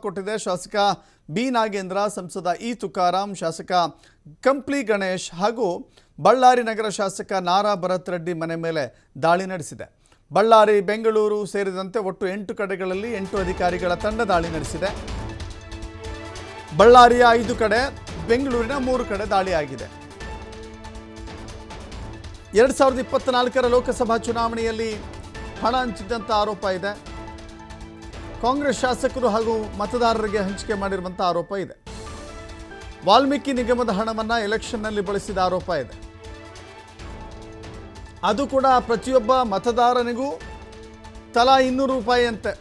ಕೊಟ್ಟಿದೆ ಶಾಸಕ ಬಿ ನಾಗೇಂದ್ರ, ಸಂಸದ ಇ ತುಕಾರಾಂ, ಶಾಸಕ ಕಂಪ್ಲಿ ಗಣೇಶ್ ಹಾಗೂ ಬಳ್ಳಾರಿ ನಗರ ಶಾಸಕ ನಾರಾ ಭರತ್ ರೆಡ್ಡಿ ಮನೆ ಮೇಲೆ ದಾಳಿ ನಡೆಸಿದೆ. ಬಳ್ಳಾರಿ, ಬೆಂಗಳೂರು ಸೇರಿದಂತೆ ಒಟ್ಟು 8 ಕಡೆಗಳಲ್ಲಿ 8 ಅಧಿಕಾರಿಗಳ ತಂಡ ದಾಳಿ ನಡೆಸಿದೆ. ಬಳ್ಳಾರಿಯ 5 ಕಡೆ, ಬೆಂಗಳೂರಿನ 3 ಕಡೆ ದಾಳಿ ಆಗಿದೆ. 2024ರ ಲೋಕಸಭಾ ಚುನಾವಣೆಯಲ್ಲಿ ಹಣ ಹಂಚಿದಂಥ ಆರೋಪ ಇದೆ. ಕಾಂಗ್ರೆಸ್ ಶಾಸಕರು ಹಾಗೂ ಮತದಾರರಿಗೆ ಹಂಚಿಕೆ ಮಾಡಿರುವಂಥ ಆರೋಪ ಇದೆ. ವಾಲ್ಮೀಕಿ ನಿಗಮದ ಹಣವನ್ನು ಎಲೆಕ್ಷನ್ನಲ್ಲಿ ಬಳಸಿದ ಆರೋಪ ಇದೆ. ಅದು ಕೂಡ ಪ್ರತಿಯೊಬ್ಬ ಮತದಾರನಿಗೂ ತಲಾ 200 ರೂಪಾಯಿ ಅಂತೆ,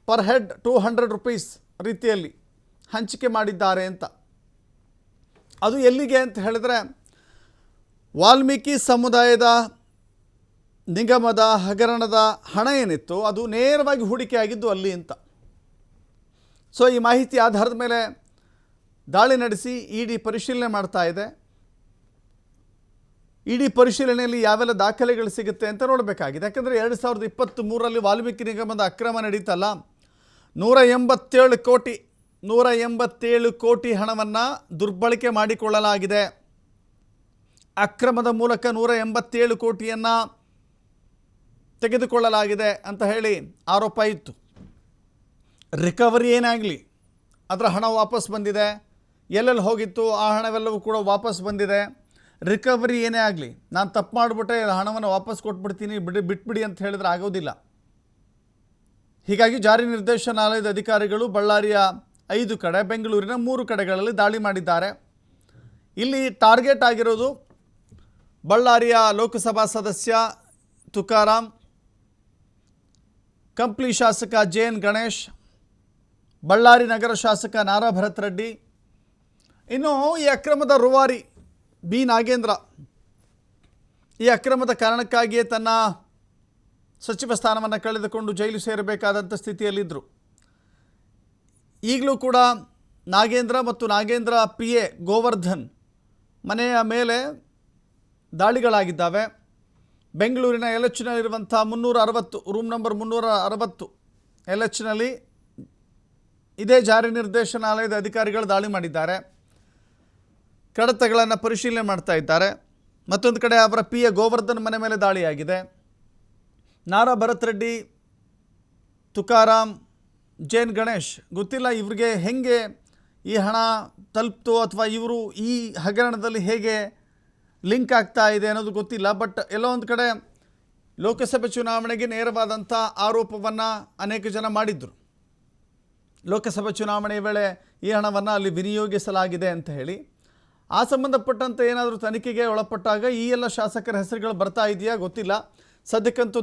ಪರ್ ಹೆಡ್ 200 ರೂಪೀಸ್ ರೀತಿಯಲ್ಲಿ ಹಂಚಿಕೆ ಮಾಡಿದ್ದಾರೆ ಅಂತ. ಅದು ಎಲ್ಲಿಗೆ ಅಂತ ಹೇಳಿದ್ರೆ, ವಾಲ್ಮೀಕಿ ಸಮುದಾಯದ ನಿಗಮದ ಹಗರಣದ ಹಣ ಏನಿತ್ತು ಅದು ನೇರವಾಗಿ ಹೂಡಿಕೆ ಆಗಿದ್ದು ಅಲ್ಲಿ ಅಂತ. ಸೊ ಈ ಮಾಹಿತಿ ಆಧಾರದ ಮೇಲೆ ದಾಳಿ ನಡೆಸಿ ಇಡಿ ಪರಿಶೀಲನೆ ಮಾಡ್ತಾ ಇದೆ. ಇಡಿ ಪರಿಶೀಲನೆಯಲ್ಲಿ ಯಾವೆಲ್ಲ ದಾಖಲೆಗಳು ಸಿಗುತ್ತೆ ಅಂತ ನೋಡಬೇಕಾಗಿದೆ. ಯಾಕಂದರೆ 2023ರಲ್ಲಿ ವಾಲ್ಮೀಕಿ ನಿಗಮದ ಅಕ್ರಮ ನಡೀತಲ್ಲ, 187 ಕೋಟಿ ಹಣವನ್ನು ದುರ್ಬಳಕೆ ಮಾಡಿಕೊಳ್ಳಲಾಗಿದೆ. ಅಕ್ರಮದ ಮೂಲಕ 187 ಕೋಟಿಯನ್ನು ತೆಗೆದುಕೊಳ್ಳಲಾಗಿದೆ ಅಂತ ಹೇಳಿ ಆರೋಪ ಇತ್ತು. ರಿಕವರಿ ಏನಾಗಲಿ, ಅದರ ಹಣ ವಾಪಸ್ ಬಂದಿದೆ. ಎಲ್ಲೆಲ್ಲಿ ಹೋಗಿತ್ತು ಆ ಹಣವೆಲ್ಲವೂ ಕೂಡ ವಾಪಸ್ ಬಂದಿದೆ. ರಿಕವರಿ ಏನೇ ಆಗಲಿ, ನಾನು ತಪ್ಪು ಮಾಡಿಬಿಟ್ಟೆ ಹಣವನ್ನು ವಾಪಸ್ ಕೊಟ್ಬಿಡ್ತೀನಿ, ಬಿಟ್ಬಿಡಿ ಅಂತ ಹೇಳಿದ್ರೆ ಆಗೋದಿಲ್ಲ. ಹೀಗಾಗಿ ಜಾರಿ ನಿರ್ದೇಶನಾಲಯದ ಅಧಿಕಾರಿಗಳು ಬಳ್ಳಾರಿಯ 5 ಕಡೆ, ಬೆಂಗಳೂರಿನ 3 ಕಡೆಗಳಲ್ಲಿ ದಾಳಿ ಮಾಡಿದ್ದಾರೆ. ಇಲ್ಲಿ ಟಾರ್ಗೆಟ್ ಆಗಿರೋದು ಬಳ್ಳಾರಿಯ ಲೋಕಸಭಾ ಸದಸ್ಯ ತುಕಾರಾಂ, ಕಂಪ್ಲಿ ಶಾಸಕ ಜೆ.ಎನ್. ಗಣೇಶ್, ಬಳ್ಳಾರಿ ನಗರ ಶಾಸಕ ನಾರಾ ಭರತ್ ರೆಡ್ಡಿ, ಇನ್ನು ಈ ಅಕ್ರಮದ ರೂವಾರಿ ಬಿ ನಾಗೇಂದ್ರ ಈ ಅಕ್ರಮದ ಕಾರಣಕ್ಕಾಗಿಯೇ ತನ್ನ ಸಚಿವ ಸ್ಥಾನವನ್ನು ಕಳೆದುಕೊಂಡು ಜೈಲು ಸೇರಬೇಕಾದಂಥ ಸ್ಥಿತಿಯಲ್ಲಿದ್ದರು. ಈಗಲೂ ಕೂಡ ನಾಗೇಂದ್ರ ಮತ್ತು ನಾಗೇಂದ್ರ PA ಗೋವರ್ಧನ್ ಮನೆಯ ಮೇಲೆ ದಾಳಿಗಳಾಗಿದ್ದಾವೆ. ಬೆಂಗಳೂರಿನ LHನಲ್ಲಿರುವಂಥ 360 ರೂಮ್ ನಂಬರ್ 360 LHನಲ್ಲಿ ಇದೇ ಜಾರಿ ನಿರ್ದೇಶನಾಲಯದ ಅಧಿಕಾರಿಗಳು ದಾಳಿ ಮಾಡಿದ್ದಾರೆ. ಕಡತಗಳನ್ನು ಪರಿಶೀಲನೆ ಮಾಡ್ತಾ ಇದ್ದಾರೆ. ಮತ್ತೊಂದು ಕಡೆ ಅವರ PA ಗೋವರ್ಧನ್ ಮನೆ ಮೇಲೆ ದಾಳಿಯಾಗಿದೆ. ನಾರಾ ಭರತ್ ರೆಡ್ಡಿ, ತುಕಾರಾಂ, ಜೆ.ಎನ್. ಗಣೇಶ್, ಗೊತ್ತಿಲ್ಲ ಇವರಿಗೆ ಹೆಂಗೆ ಈ ಹಣ ತಲುಪ್ತು ಅಥವಾ ಇವರು ಈ ಹಗರಣದಲ್ಲಿ ಹೇಗೆ ಲಿಂಕ್ ಆಗ್ತಾ ಇದೆ ಅನ್ನೋದು ಗೊತ್ತಿಲ್ಲ. ಬಟ್ ಎಲ್ಲೋ ಒಂದು ಕಡೆ ಲೋಕಸಭೆ ಚುನಾವಣೆಗೆ ನೇರವಾದಂಥ ಆರೋಪವನ್ನು ಅನೇಕ ಜನ ಮಾಡಿದ್ರು. ಲೋಕಸಭೆ ಚುನಾವಣೆಯ ವೇಳೆ ಈ ಹಣವನ್ನು ಅಲ್ಲಿ ವಿನಿಯೋಗಿಸಲಾಗಿದೆ ಅಂತ ಹೇಳಿ. ಆ ಸಂಬಂಧಪಟ್ಟಂತೆ ಏನಾದರೂ ತನಿಖೆಗೆ ಒಳಪಟ್ಟಾಗ ಈ ಎಲ್ಲ ಶಾಸಕರ ಹೆಸರುಗಳು ಬರ್ತಾ ಇದೆಯಾ ಗೊತ್ತಿಲ್ಲ. ಸದ್ಯಕ್ಕಂತೂ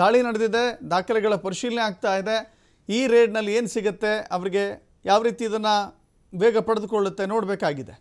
ದಾಳಿ ನಡೆದಿದೆ, ದಾಖಲೆಗಳ ಪರಿಶೀಲನೆ ಆಗ್ತಾ ಇದೆ. ಈ ರೇಡ್ನಲ್ಲಿ ಏನು ಸಿಗುತ್ತೆ, ಅವರಿಗೆ ಯಾವ ರೀತಿ ಇದನ್ನು ಬೇಗ ಪಡೆದುಕೊಳ್ಳುತ್ತೆ ನೋಡಬೇಕಾಗಿದೆ.